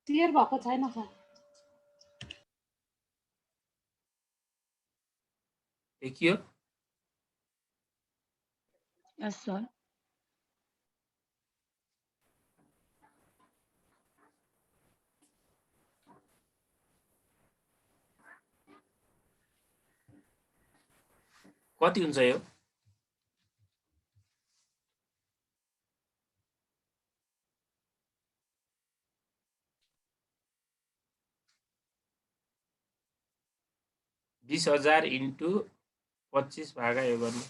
Clear भएको छैन sir. देखियो? यस सर। कति हुन्छ यो? $20,000 इन्टु 25 भागा यो गर्नुहोस्।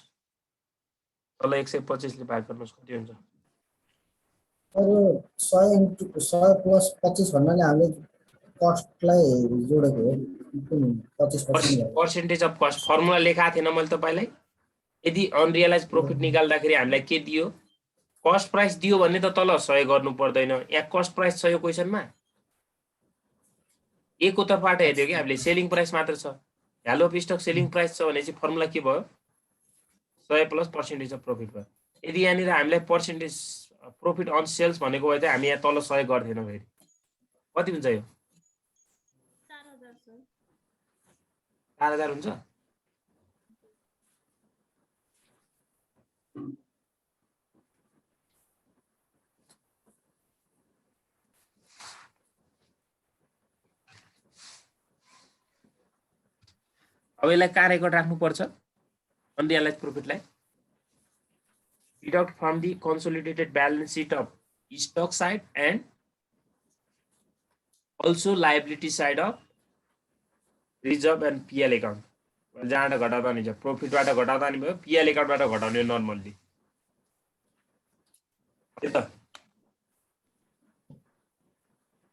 तल 125 ले भाग गर्नुहोस् कति हुन्छ? अरे 100 इन्टु 100 प्लस 25 भन्नाले हामीले कस्टलाई जोडेको हो। 25% पर्सेन्टेज अफ कस्ट फर्मुला लेखाएको थिएन मैले तपाईँलाई? यदि अनरियलाइज प्रॉफिट निकाल्दाखेरि हामीलाई के दियो? कस्ट प्राइस दियो भने त तल 100 गर्नु पर्दैन। यहाँ कस्ट प्राइस छ यो क्वेशनमा। ए को तर्फबाट हेर्यो कि हामीले सेलिङ प्राइस मात्र छ। Value of stock selling price छ भने चाहिँ फर्मुला के भयो? 100 प्लस पर्सेन्टेज अफ प्रॉफिट भयो। यदि यहाँनिर हामीलाई पर्सेन्टेज प्रॉफिट अन सेल्स भनेको भए चाहिँ हामी यहाँ तल 100 गर्थेनौँ। फेरि कति हुन्छ यो? 4000 सर। 4000 हुन्छ। अब यसलाई कहाँ रेकर्ड राख्नुपर्छ? अनरियलाइज प्रॉफिटलाई deduct from the consolidated balance sheet of stock side and also liability side of reserve and PL account. जहाँबाट घटाउँदा नि प्रॉफिटबाट घटाउँदा नि भयो, PL अकाउन्टबाट घटाउने नर्मल्ली। के त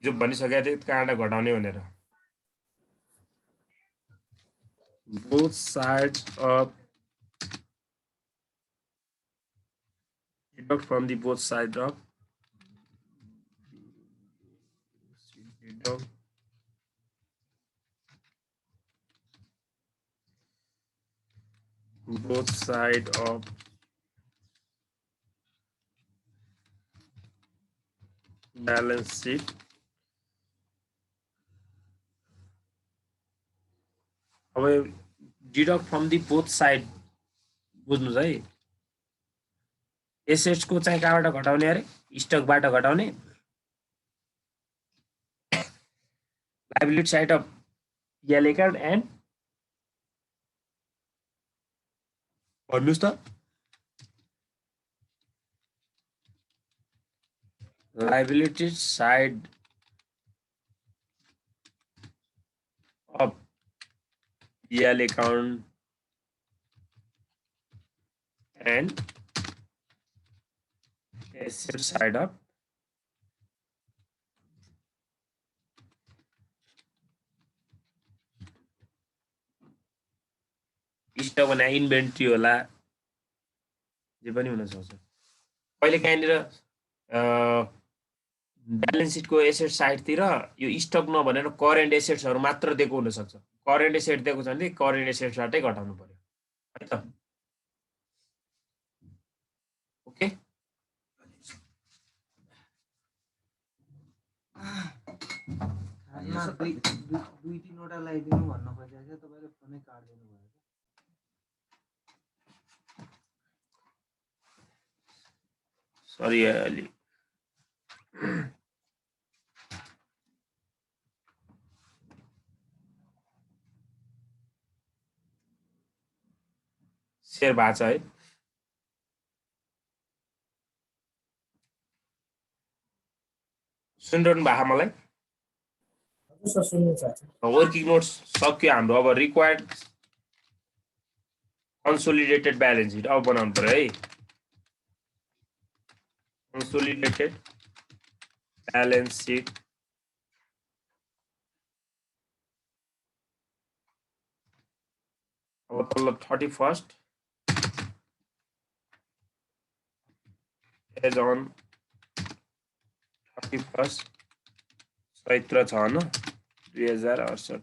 जो भनिसकेको थिए कहाँबाट घटाउने भनेर। both sides of deduct from the both sides of deduct both side of balance sheet अब deduct from the both side बुझ्नुस् है। एसेट्स को चाहिँ कहाँबाट घटाउने अरे? स्टकबाट घटाउने। Liability side of PL account and भन्नुस् त liability side of PL account and asset side of stock भने इन्भेन्ट्री होला, जे पनि हुन सक्छ। कहिले काहीँनिर ब्यालेन्स सिटको एसेट साइडतिर यो स्टक नभनेर करेन्ट एसेट्सहरू मात्र दिएको हुन सक्छ। करेन्ट एसेट दिएको छ भने करेन्ट एसेट्सबाटै घटाउनु पर्यो है त। ओके, दुई तीनवटा लगाइदिनु भन्न खोजेको थियो, तपाईँले फोनै काट्दिनु भयो। सरी अलि शेयर भएको छ है। सुनिरहनु भएको मलाई? वर्किङ नोट्स सक्यो हाम्रो। अब रिक्वायर्ड कन्सोलिडेटेड ब्यालेन्स सिट अब बनाउनु पर्यो है। कन्सोलिडेटेड ब्यालेन्स सिट अब तल 31st एज अन 31st चैत्र 6 न 2068।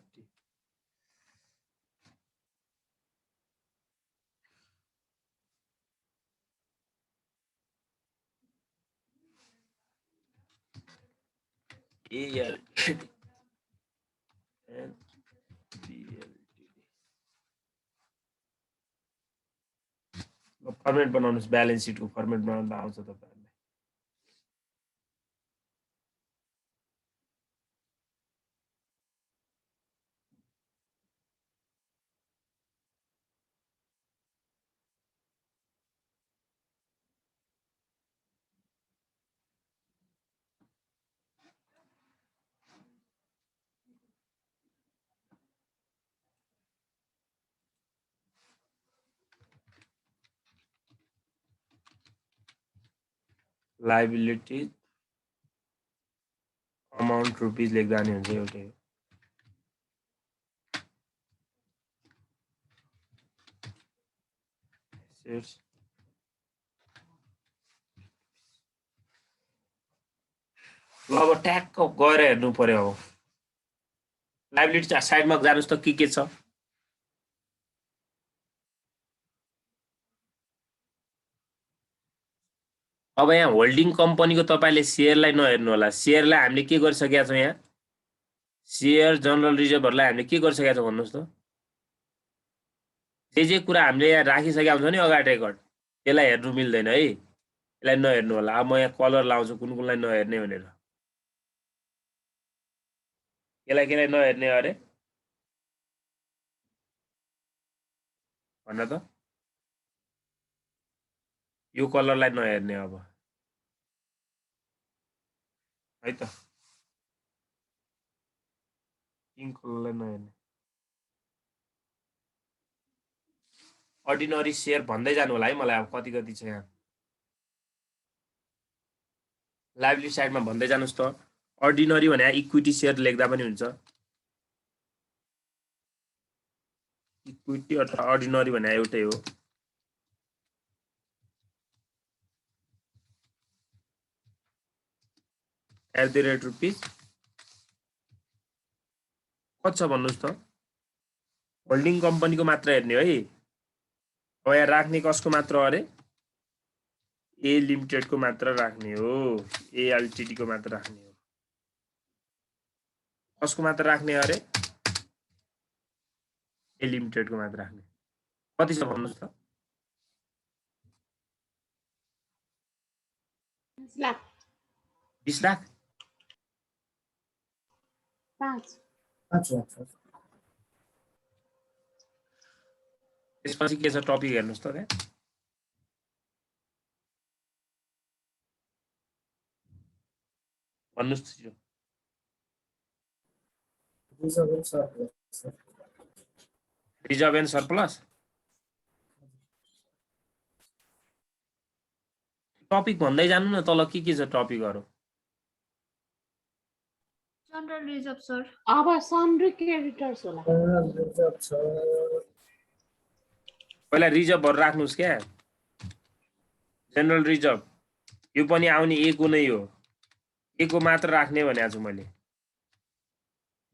ALTD and BLTD फर्मेट बनाउनुस् ब्यालेन्स सिटको फर्मेट बनाउँदा आउँछ तपाईहरुलाई लायबिलिटी अमाउन्ट रुपीज लेख्दा नि हुन्छ एउटै Assets. ल अब ट्याक्क गएर हेर्नु पर्यो अब लायबिलिटी साइडमा जानुस् त के छ अब यहाँ होल्डिङ कम्पनीको तपाईले शेयरलाई नहेर्नु होला शेयरलाई हामीले के गरिसकेका छौं यहाँ शेयर जनरल रिजर्भहरुलाई हामीले के गरिसकेका छौं भन्नुस् त जे कुरा हामीले यहाँ राखिसकेका हुन्छ नि अगाडि रेकर्ड त्यसलाई हेर्नु मिल्दैन है यसलाई नहेर्नु होला अब म यहाँ कलर लाउँछु कुन कुनलाई नहेर्ने भनेर यसलाई केलाई नहेर्ने अरे भन्न त यो कलरलाई नहेर्ने अब है त पिंक कलरलाई नहेर्ने अर्डिनरी शेयर भन्दै जानु होला है मलाई अब कति कति छ यहाँ लायबिलिटी साइडमा भन्दै जानुस् त अर्डिनरी भने इक्विटी शेयर लेख्दा पनि हुन्छ इक्विटी अथवा अर्डिनरी भने एउटै हो @रुपीज कति छ भन्नुस् त होल्डिङ कम्पनीको मात्र हेर्ने है अब यहाँ राख्ने कसको मात्र अरे ए लिमिटेड को मात्र राख्ने हो ALTD को मात्र राख्ने हो कसको मात्र राख्ने अरे ए लिमिटेड को मात्र राख्ने कति छ भन्नुस् त 20 लाख 20 लाख 5 अच्छा त्यसपछि के छ टपिक हेर्नुस् त त्यहाँ भन्नुस् त रिजर्भ एन्ड सरप्लस टपिक भन्दै जानु न तल के छ टपिकहरु जनरल रिजर्भ सर अब सन्ड्री क्रेडिटर्स होला पहिला रिजर्भहरु राख्नुस् क्या जनरल रिजर्भ यो पनि आउने ए को नै हो ए को मात्र राख्ने भनेको छु मैले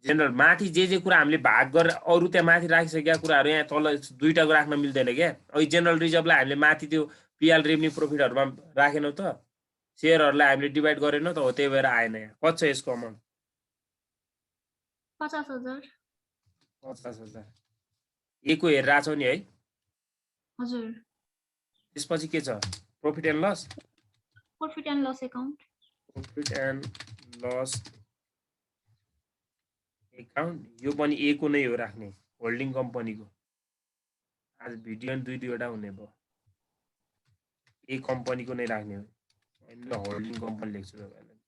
जनरल माथि जे कुरा हामीले भाग गरेर अरु त्यहाँ माथि राखिसकेका कुराहरु यहाँ तल दुईटाको राख्न मिल्दैन क्या अनि जनरल रिजर्भलाई हामीले माथि त्यो पीएल रेभन्यू प्रॉफिटहरुमा राखेनौ त शेयरहरुलाई हामीले डिभाइड गरेनौ त हो त्यही भएर आएन यहाँ कति छ यसको अमाउन्ट 50,000 50,000 ए को हेरिरा छौ नि है हजुर त्यसपछि के छ profit and loss account profit and loss account यो पनि ए को नै हो राख्ने होल्डिङ कम्पनीको आज भिडियो दुई दुईवटा हुने भयो ए कम्पनीको नै राख्ने हो अनि होल्डिङ कम्पनी लेख्छु तपाईहरुलाई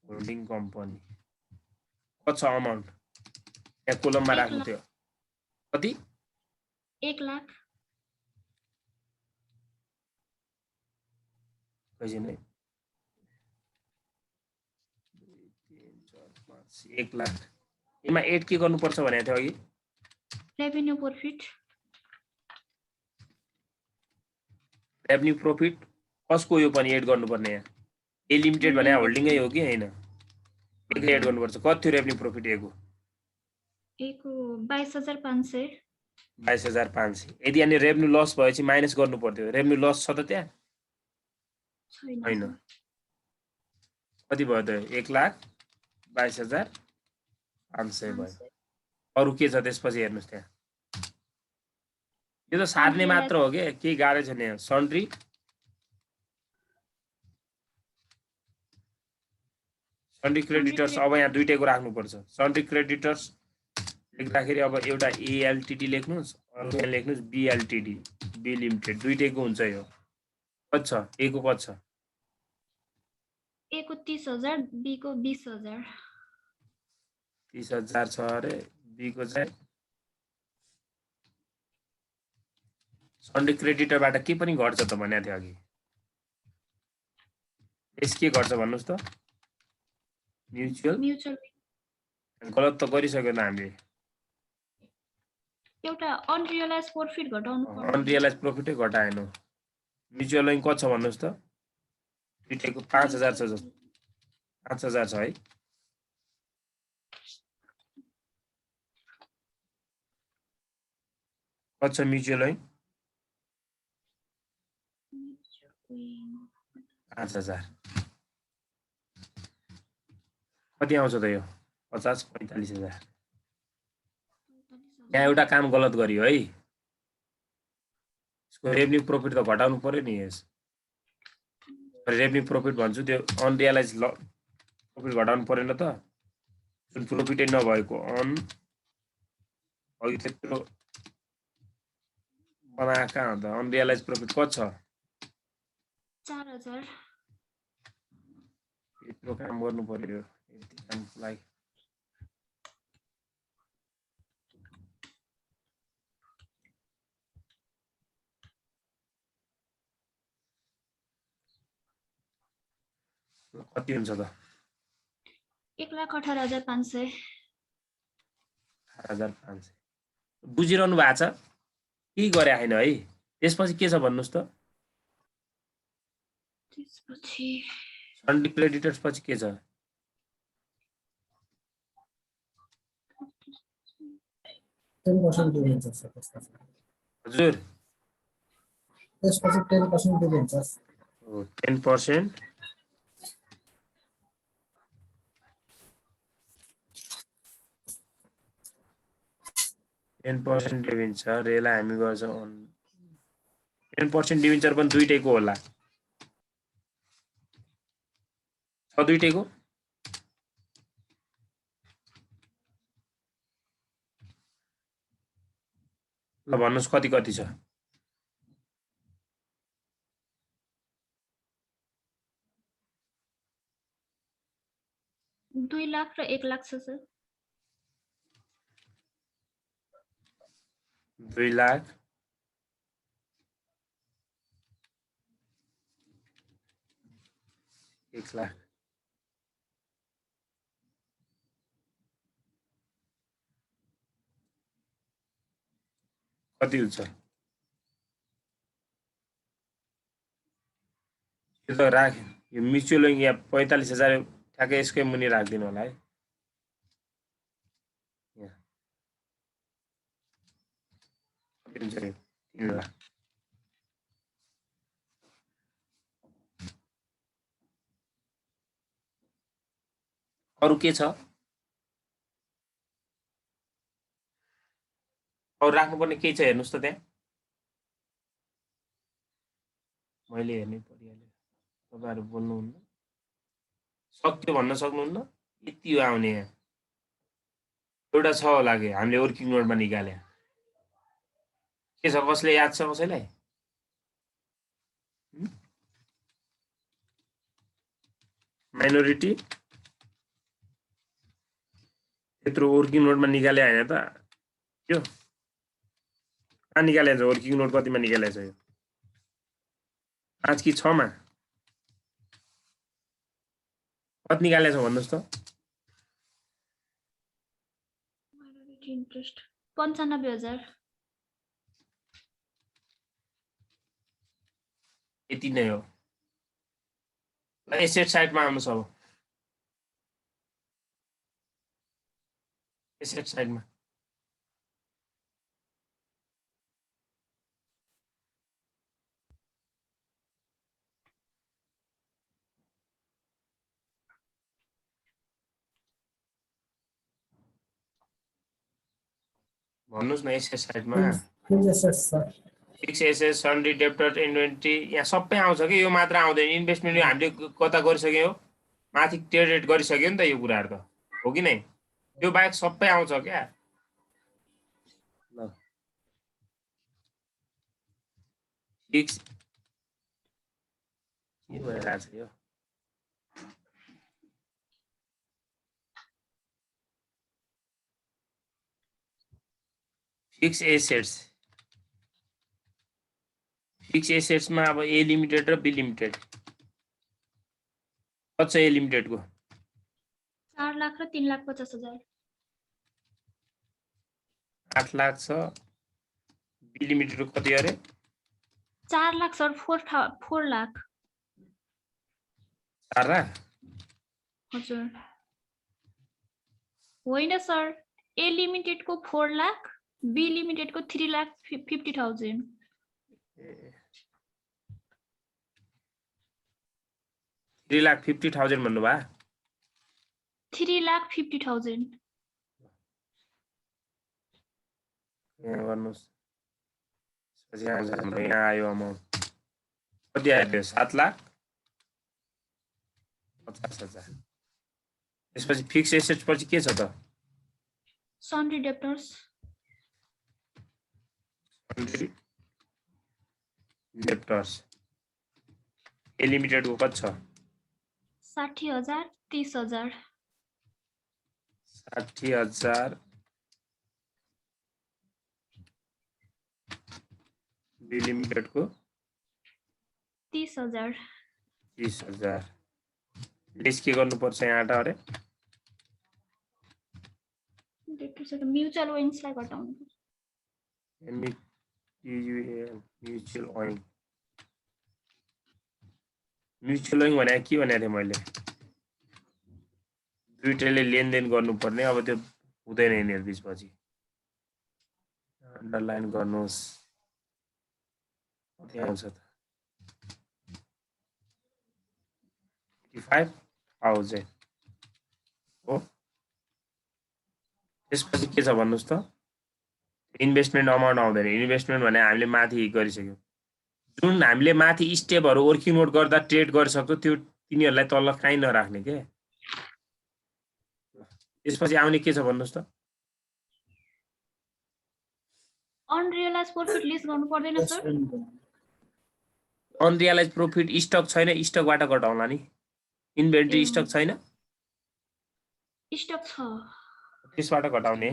होल्डिङ कम्पनी कति छ अमाउन्ट यहाँ कोलममा राख्नु थियो कति 1 लाख कैसे नै 1 लाख यसमा एड के गर्नुपर्छ भनेको थियो अघि रेभेन्यू प्रॉफिट कसको यो पनि एड गर्नुपर्ने यहाँ ए लिमिटेड भने होल्डिङै हो कि हैन एकै एड गर्नुपर्छ कति थियो रेभेन्यू प्रॉफिट एको 22,500 22,500 यदि अनि रेभेन्यू लस भएपछि माइनस गर्नु पर्थ्यो रेभेन्यू लस छ त त्यहाँ छैन हैन कति भयो त 1 लाख 22,500 भयो। अरु के छ त्यसपछि हेर्नुस् त्यहाँ। यो त सार्ने मात्र हो के, केही गाह्रो छैन यहाँ। सन्ड्री क्रेडिटर्स अब यहाँ दुईटैको राख्नुपर्छ। सन्ड्री क्रेडिटर्स लेख्दाखेरि अब एउटा एएलटीडी लेख्नुस्, अर्को यहाँ लेख्नुस् बीएलटीडी, बी लिमिटेड, दुईटैको हुन्छ यो। कति छ? ए को कति छ? ए को 30,000, बी को 20,000। 30,000 छ अरे, बी को चाहिँ सन्ड्री क्रेडिटरबाट के पनि घट्छ त भनेको थियो अघि। यस के घट्छ भन्नुस् त? म्युचुअल गलत त गरिसक्यो त हामीले। एउटा अनरियलाइज प्रॉफिट घटाउनु पर्छ। अनरियलाइज प्रॉफिटै घटाएन। म्युचुअल लाइन कति छ भन्नुस् त? दुईटैको 5,000 छ, 5,000 छ है। कति छ म्युचुअल लाइन? 5,000। कति आउँछ त यो? 50, 45,000। यहाँ एउटा काम गलत गरियो है। यसको रेभेन्यू प्रॉफिट त घटाउनु पर्यो नि। यस रेभेन्यू प्रॉफिट भन्छु, त्यो अनरियलाइज प्रॉफिट घटाउनु पर्दैन त? जुन प्रॉफिटै नभएको अघि त्यत्रो बनाएको कहाँ हो त? अनरियलाइज प्रॉफिट कति छ? 4,000। यत्रो काम गर्नु पर्यो यति कामको लागि। कति हुन्छ त? 1,18,500। 18,500। बुझिरहनु भएको छ? केही गरे हैन है। त्यसपछि के छ भन्नुस् त? त्यसपछि सन्ड्री क्रेडिटर्स पछि के छ? 10% डिभिडेन्ड छ त्यसपछि। हजुर त्यसपछि 10% डिभिडेन्ड छ। 10%। 10% डिभिडेन्चर यसलाई हामी गर्छौँ 10% डिभिडेन्चर पनि दुईटैको होला। छ दुईटैको? ल भन्नुस् कति कति छ? $2 लाख र 1 लाख छ सर। 2 लाख 1 लाख। कति हुन्छ? यो त राख, यो म्युचुअल यहाँ 45,000 ठ्याक्कै यसकै मुनि राखिदिनु होला है। कति हुन्छ यो? 3 लाख। अरु के छ? अरु राख्नुपर्ने केही छ हेर्नुस् त त्यहाँ। मैले हेर्नै परिहाल्यो। तपाईहरु बोल्नुहुन्न? सक्यो भन्न सक्नुहुन्न? यति हो आउने यहाँ। एउटा छ होला के हामीले वर्किङ नोटमा निकाले। के छ कसले याद छ कसैलाई? माइनोरिटी यत्रो वर्किङ नोटमा निकाले हैन त? यो कहाँ निकाले छ? वर्किङ नोट कतिमा निकाले छ यो? 5 कि 6 मा? कति निकाले छ भन्नुस् त? Minority interest 95,000। यति नै हो। ल एसेट साइडमा आउनुस् अब। एसेट साइडमा भन्नुस् न एसेट साइडमा fixed assets sir fix asset sundry debtor inventory यहाँ सबै आउँछ कि यो मात्र आउँदैन इन्भेस्टमेन्ट हामीले कता गरिसक्यौ माथि ट्रेडेड गरिसक्यो नि त यो कुराहरु त हो कि नै त्यो बाहेक सबै आउँछ क्या ल फिक्स के भइरहेछ यो फिक्स एसेट्समा अब ए लिमिटेड र बी लिमिटेड कति छ ए लिमिटेडको 4 लाख र 3,50,000 8 लाख छ बी लिमिटेडको कति अरे 4 लाख सर 4 लाख 4 लाख हजुर होइन सर ए लिमिटेड को 4 लाख बी लिमिटेड को 3,50,000 3,50,000 भन्नुभयो 3,50,000 यहाँ गर्नुस् पछि हाम्रो यहाँ आयो अमाउन्ट कति आयो 7,50,000 त्यसपछि फिक्स एसेट्स पछि के छ त सन्ड्री डेप्टर्स ए लिमिटेडको कति छ 60,000 30,000 60,000 बी लिमिटेडको 30,000 30,000 लेस के गर्नुपर्छ यहाँ आटा अरे म्युचुअल ओइन्सलाई घटाउनु म्युचुअल ओइङ भने के भनेको थिएँ मैले दुईटैले लेनदेन गर्नुपर्ने अब त्यो हुँदैन यिनीहरू बिचपछि अन्डरलाइन गर्नुहोस् कति आउँछ त 55,000 हो त्यसपछि के छ भन्नुस् त इन्भेस्टमेन्ट अमाउन्ट आउँदैन इन्भेस्टमेन्ट भने हामीले माथि गरिसक्यौ जुन हामीले माथि स्टेपहरु वर्किङ नोट गर्दा ट्रेड गरिसक्यो त्यो तिनीहरुलाई तल काई नराख्ने के त्यसपछि आउने के छ भन्नुस् त अनरियलाइज प्रॉफिट लिस्ट गर्नु पर्दैन सर अनरियलाइज प्रॉफिट स्टक छैन स्टकबाट घटाउला नि इन्भेन्टरी स्टक छैन स्टक छ त्यसबाट घटाउने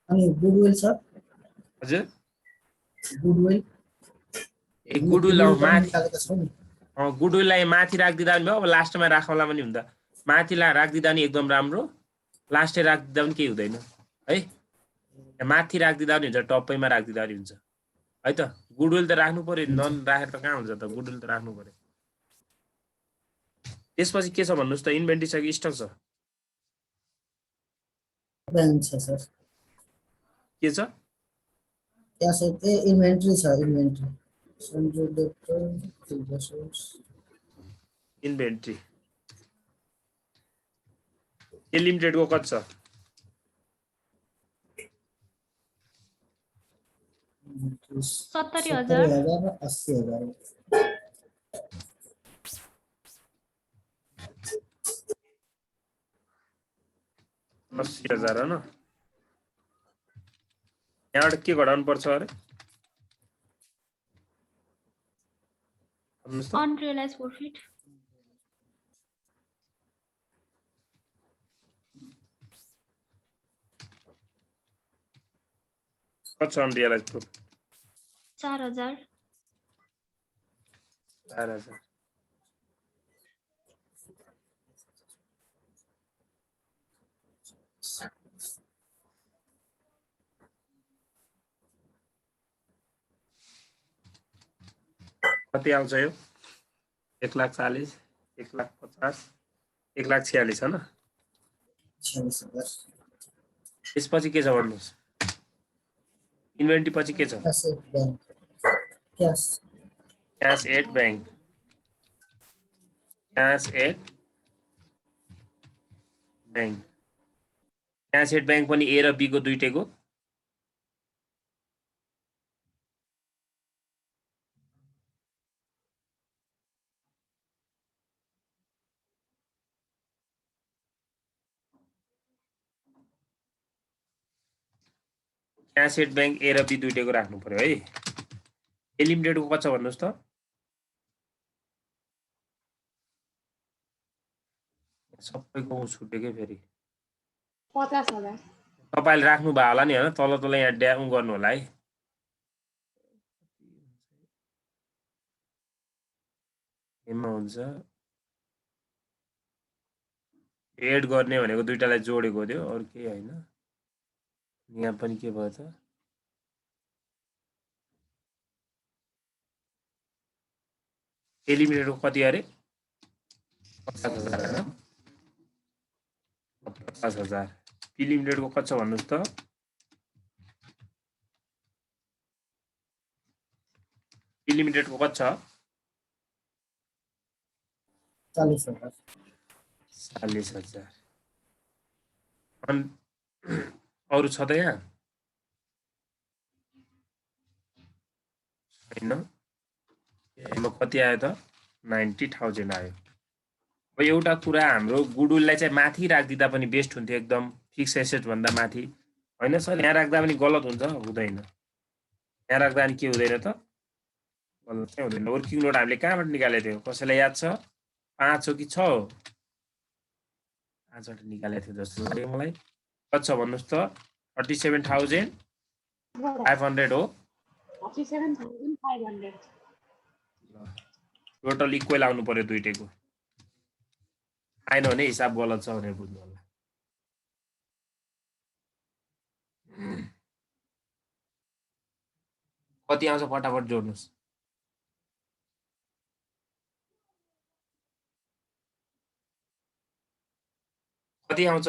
अनि गुडविल सर हजुर गुडविल गुडविल माथि गुडविललाई माथि राख्दिदा पनि भयो अब लास्टमा राखौला पनि हुन्छ माथिलाई राख्दिदा नि एकदम राम्रो लास्टै राख्दिदा पनि केही हुँदैन है माथि राख्दिदा पनि हुन्छ टपैमा राख्दिदा पनि हुन्छ है त गुडविल त राख्नु पर्यो नन राखेर त कहाँ हुन्छ त गुडविल त राख्नु पर्यो त्यसपछि के छ भन्नुस् त इन्भेन्टरी छ कि स्टक छ बैंक छ सर के छ यहाँ से इन्भेन्टरी छ inventory sundry debtor fixed inventory A लिमिटेडको कति छ 70,000 र 80,000 80,000 हैन यहाँबाट के घटाउनु पर्छ अरे अनरियलाइज प्रॉफिट कति छ अनरियलाइज प्रॉफिट 4,000 4,000 कति आउँछ यो 1,40,000 1,50,000 1,46,000 हैन 46,000 त्यसपछि के छ भन्नुस् इन्भेन्टरी पछि के छ cash at bank cash at bank पनि ए र बी को दुईटैको एसेट बैंक ए र बी दुईटैको राख्नु पर्यो है। ए लिमिटेडको कति छ भन्नुहोस् त? सबैको छुटेकै फेरि 50,000 तपाईले राख्नु भयो होला नि हैन, तल तल यहाँ ड्याउ गर्नु होला है। एमा हुन्छ एड गर्ने भनेको दुईटालाई जोडेको थियो, अरु केही हैन। यहाँ पनि के भयो त? ए लिमिटेडको कति अरे? 50,000 हैन? 50,000। पी लिमिटेडको कति छ भन्नुहोस् त? पी लिमिटेडको कति छ? 40,000 40,000। अनि अरु छ त यहाँ? हैन। यसमा कति आयो त? 90,000 आयो। अब एउटा कुरा हाम्रो गुडविललाई चाहिँ माथि राख्दिदा पनि बेस्ट हुन्थ्यो, एकदम फिक्स एसेट भन्दा माथि। हैन सर, यहाँ राख्दा पनि गलत हुन्छ, हुँदैन। यहाँ राख्दा पनि के हुँदैन त? गलत चाहिँ हुँदैन। वर्किङ नोट हामीले कहाँबाट निकालेको थियो? कसैलाई याद छ? 5 हो कि 6 हो? 5 बाट निकालेको थियो जस्तो लाग्यो मलाई। कति छ भन्नुहोस् त? 37,500 हो। 37,500 टोटल इक्वल आउनु पर्यो दुईटैको। आएन भने हिसाब गलत छ भनेर बुझ्नु होला। कति आउँछ फटाफट जोड्नुस्। कति आउँछ?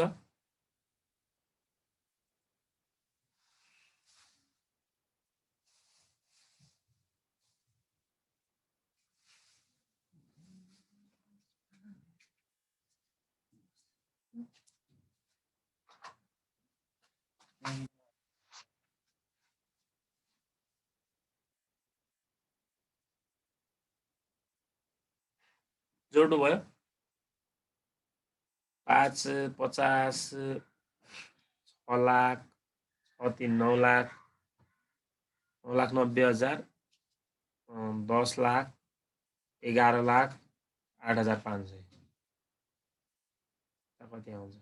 जोड्नु भयो? 5, 50, 6 लाख, 6 3 9 लाख, 9,90,000, 10 लाख, 11 लाख, 8,500। कति आउँछ?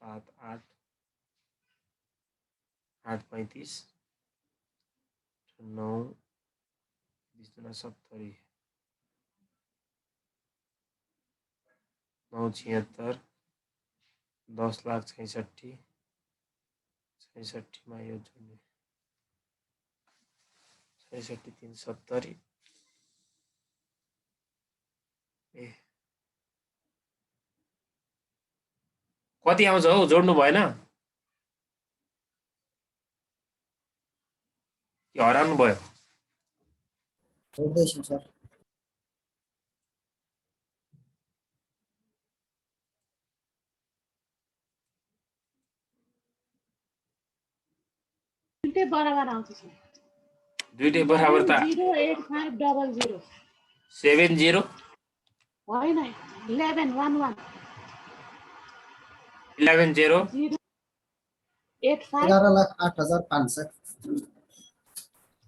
7 8 8 35 9 20 दुना 70 9 76 10 लाख 66 66 मा यो जुन 66 3 70 ए कति आउँछ हौ? जोड्नु भएन कि हराउनु भयो? जोड्दैछु सर। दुईटै बराबर आउँछ सर। दुईटै बराबर त 08500 70 होइन 1111 11 085 11,08,500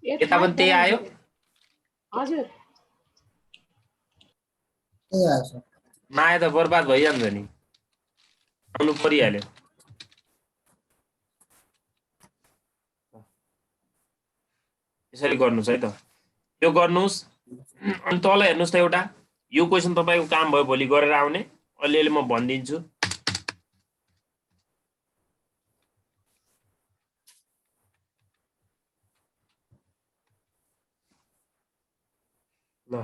यता पनि त्यही आयो? हजुर त्यही आयो सर। माया त बर्बाद भइहाल्छ नि, आउनु परिहाल्यो। यसरी गर्नुस् है त, यो गर्नुस्। अनि तल हेर्नुस् त, एउटा यो क्वेसन तपाईको काम भयो भोलि गरेर आउने। अलिअलि म भनिदिन्छु। ल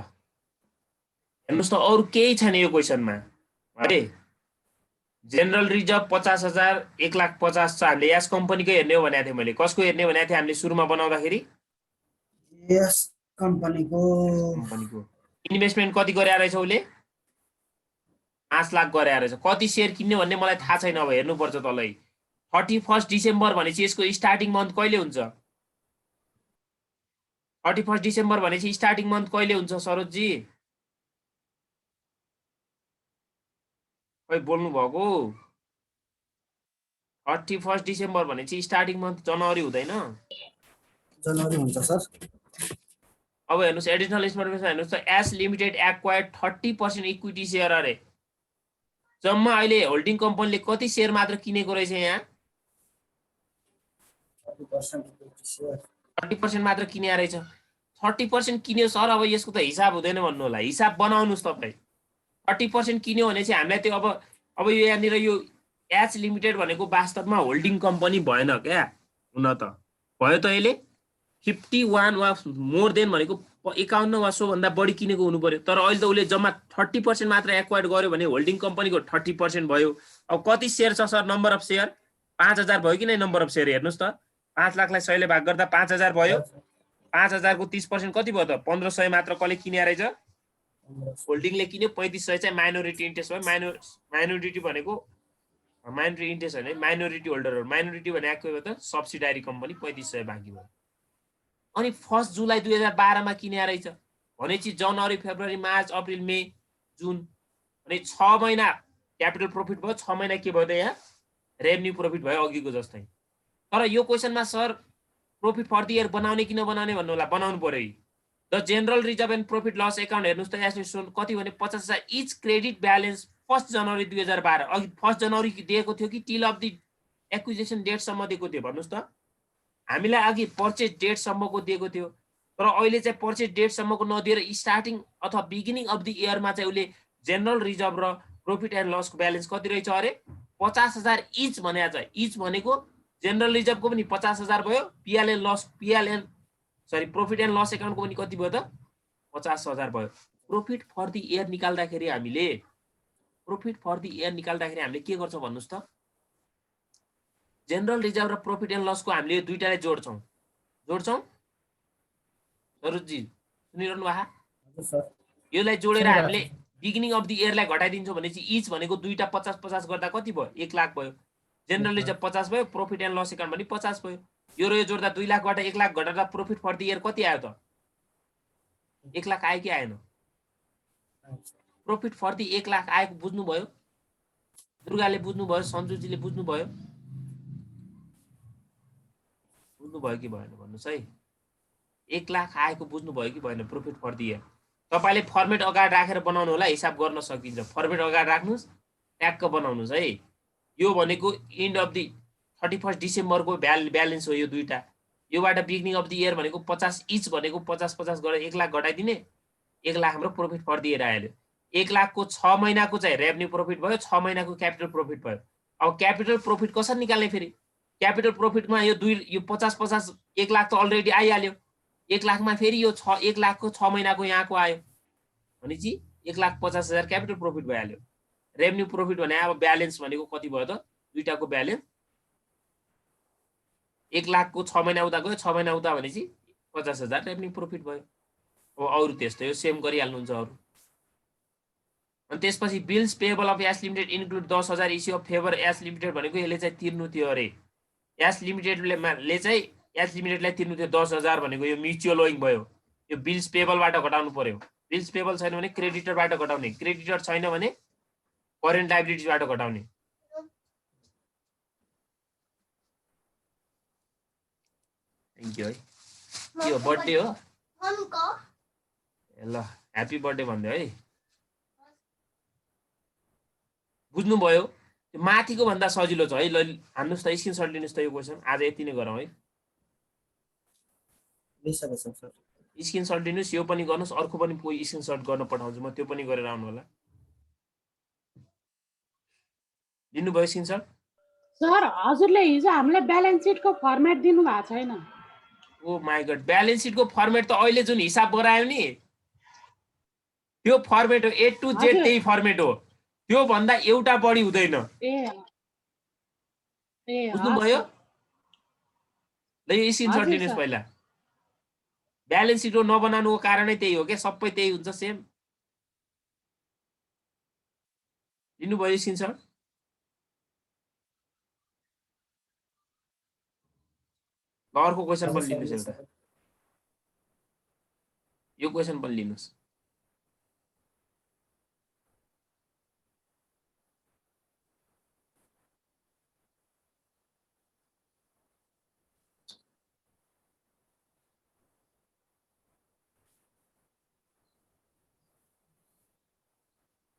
हेर्नुस् त, अरु केही छैन यो क्वेसनमा है। जेनरल रिजर्भ 50,000, 1,50,000 छ। हामीले यस कम्पनीकै हेर्ने हो भनेको थिएँ मैले। कसको हेर्ने भनेको थिएँ हामीले सुरुमा बनाउँदाखेरि? यस कम्पनीको इन्भेस्टमेन्ट कति गरे रहेछ उले? 5 लाख गरे रहेछ। कति शेयर किन्ने भन्ने मलाई थाहा छैन। अब हेर्नुपर्छ तलै। 31 डिसेम्बर भनेपछि यसको स्टार्टिङ मन्थ कहिले हुन्छ? 31 डिसेम्बर भनेपछि स्टार्टिङ मन्थ कहिले हुन्छ सरोज जी? खै बोल्नु भएको? 31 डिसेम्बर भनेपछि स्टार्टिङ मन्थ जनवरी हुँदैन? जनवरी हुन्छ सर। अब हेर्नुहोस् एडिसनल इन्फर्मेसन हेर्नुहोस् त, S limited acquired 30% equity share अरे। जम्मा अहिले होल्डिङ कम्पनीले कति सेयर मात्र किनेको रहेछ यहाँ? 30% मात्र किने रहेछ। 30% किन्यो सर, अब यसको त हिसाब हुँदैन भन्नु होला, हिसाब बनाउनुहोस् तपाईँ। 30% किन्यो भने चाहिँ हामीलाई त्यो अब यो यहाँनिर यो एच लिमिटेड भनेको वास्तवमा होल्डिङ कम्पनी भएन क्या, हुन त भयो त यसले 51 वा मोर देन भनेको 51 वा सोभन्दा बढी किनेको हुनु पर्यो। तर अहिले त उसले जम्मा 30% मात्र एक्वायर्ड गर्यो भने होल्डिङ कम्पनीको 30% भयो। अब कति सेयर छ सर? नम्बर अफ सेयर 5000 भयो कि नै? नम्बर अफ सेयर हेर्नुहोस् त, 5 लाखलाई 100 ले भाग गर्दा 5000 भयो। 5000 को 30% कति भयो त? 1500 मात्र कसले किने रहेछ? होल्डिङले किन्यो। 3500 चाहिँ माइनोरिटी इन्ट्रेस्ट भयो। माइनोरिटी भनेको माइनोरिटी इन्ट्रेस्ट होइन, माइनोरिटी होल्डरहरू। माइनोरिटी भने के भयो त? Subsidiary company. 3500 बाँकी भयो। अनि 1 जुलाई 2012 मा किने रहेछ भनेपछि जनवरी, फेब्रुअरी, मार्च, अप्रिल, मे, जुन अनि 6 महिना क्यापिटल प्रफिट भयो। 6 महिना के भयो त? यहाँ रेभेन्यू प्रफिट भयो अघिको जस्तै। तर यो क्वेसनमा sir profit for the year बनाउने कि नबनाउने भन्नु होला? बनाउनु पर्यो। The general reserve and profit loss account हेर्नुहोस् त, एसोसिएसन कति भने 50,000 इच क्रेडिट ब्यालेन्स 1 जनवरी 2012। अघि 1 जनवरी दिएको थियो कि टिल अफ द एक्विजिसन डेटसम्म दिएको थियो भन्नुहोस् त? हामीलाई अघि पर्चेज डेटसम्मको दिएको थियो, तर अहिले चाहिँ पर्चेज डेटसम्मको नदिएर स्टार्टिङ अथवा बिगिनिङ अफ द इयरमा चाहिँ उसले जेनरल रिजर्भ र प्रफिट एन्ड लसको ब्यालेन्स कति रहेछ अरे? 50,000 इच भनेको छ। इच भनेको जेनरल रिजर्भको पनि 50,000 भयो, प्रफिट एन्ड लस एकाउन्टको पनि कति भयो त? 50,000 भयो। प्रफिट फर द इयर निकाल्दाखेरि हामीले के गर्छौँ भन्नुहोस् त? जेनरल रिजर्भ र प्रफिट एन्ड लसको हामीले दुईटालाई जोड्छौँ। सरोजी सुनिरहनु भएको? यसलाई जोडेर हामीले बिगिनिङ अफ द इयरलाई घटाइदिन्छौँ भनेपछि इच भनेको दुईटा 50-50 गर्दा कति भयो? 1 लाख भयो। जेनरल रिजर्भ 50 भयो, प्रफिट एन्ड लस एकाउन्ट पनि 50 भयो। यो र यो जोड्दा 2 लाखबाट 1 लाख घटाउँदा प्रफिट फर द इयर कति आयो त? 1 लाख आयो कि आएन? प्रफिट फर द 1 लाख आएको बुझ्नुभयो? दुर्गाले बुझ्नुभयो? सञ्जुजीले बुझ्नुभयो? बुझ्नुभयो कि भएन भन्नुहोस् है? 1 लाख आएको बुझ्नुभयो कि भएन? प्रफिट फर द इयर तपाईँले फर्मेट अगाडि राखेर बनाउनु होला, हिसाब गर्न सकिन्छ। फर्मेट अगाडि राख्नुहोस्, ट्याक्क बनाउनुहोस् है। यो भनेको एन्ड अफ द 31 डिसेम्बरको ब्यालेन्स हो यो दुईटा। योबाट बिगिनिङ अफ द इयर भनेको 50 इच भनेको 50-50 गरेर 1 लाख घटाइदिने, 1 लाख हाम्रो प्रफिट फर द इयर आयो। 1 लाखको 6 महिनाको चाहिँ रेभेन्यू प्रफिट भयो, 6 महिनाको क्यापिटल प्रफिट भयो। अब क्यापिटल प्रफिट कसरी निकाल्ने फेरि? क्यापिटल प्रफिटमा यो 50-50 1 लाख त अलरेडी आइहाल्यो। 1 लाखमा फेरि यो 1 लाखको 6 महिनाको यहाँको आयो भनेपछि 1,50,000 क्यापिटल प्रफिट भइहाल्यो। रेभेन्यू प्रफिट भने अब ब्यालेन्स भनेको कति भयो त? दुईटाको ब्यालेन्स 1 लाखको 6 महिना उता गयो, 6 महिना उता भनेपछि 50,000 रेभेन्यू प्रफिट भयो। अब अरू त्यस्तै हो, सेम गरिहाल्नुहुन्छ अरू। अनि त्यसपछि bills payable of S limited include 10,000 issue of favour S limited भनेको यसले चाहिँ तिर्नु थियो अरे। एस लिमिटेडले चाहिँ एस लिमिटेडलाई तिर्नु थियो 10,000 भनेको यो म्युचुअल ओइङ भयो। यो बिल्स पेएबलबाट घटाउनु पर्यो। बिल्स पेएबल छैन भने क्रेडिटरबाट घटाउने, क्रेडिटर छैन भने करेन्ट लायबिलिटीबाट घटाउने। थ्याङ्क यू है। के हो बर्थडे हो? ल ह्यापी बर्थडे भन्दै है। बुझ्नुभयो? त्यो माथिको भन्दा सजिलो छ है। ल हान्नुहोस् त, स्क्रिनसट लिनुहोस् त यो क्वेसन। आज यति नै गरौँ है। स्क्रिनसट लिनुहोस्, यो पनि गर्नुहोस्, अर्को पनि कोही स्क्रिनसट गर्न पठाउँछु म, त्यो पनि गरेर आउनु होला। लिनुभयो स्क्रिनसट? सर हजुरले हिजो हामीलाई ब्यालेन्स सिटको फर्मेट दिनु भएको छैन। ओ माय गॉड, ब्यालेन्स सिटको फर्मेट त अहिले जुन हिसाब गरायो नि त्यो फर्मेट हो। A to Z त्यही फर्मेट हो, त्यो भन्दा एउटा बढी हुँदैन। बुझ्नुभयो? ल यो स्क्रिनसट लिनुहोस् पहिला। ब्यालेन्स सिट नबनाउनुको कारणै त्यही हो क्या, सबै त्यही हुन्छ सेम। लिनुभयो स्क्रिनसट? अर्को क्वेसन पनि लिनुहोस् एउटा, यो क्वेसन पनि लिनुहोस्।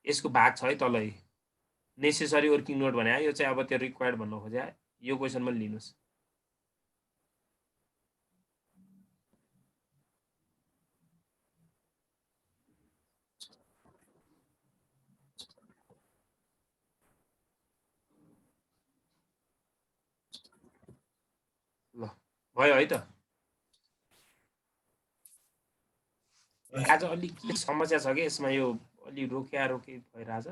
यसको भाग छ है तल नेसेसरी वर्किङ नोट भने यो चाहिँ अब त्यो रिक्वायर्ड भन्न खोजे यो क्वेसनमा लिनुस् ल भयो है त आज अलि के समस्या छ कि यसमा यो अलि रोके भइरहेछ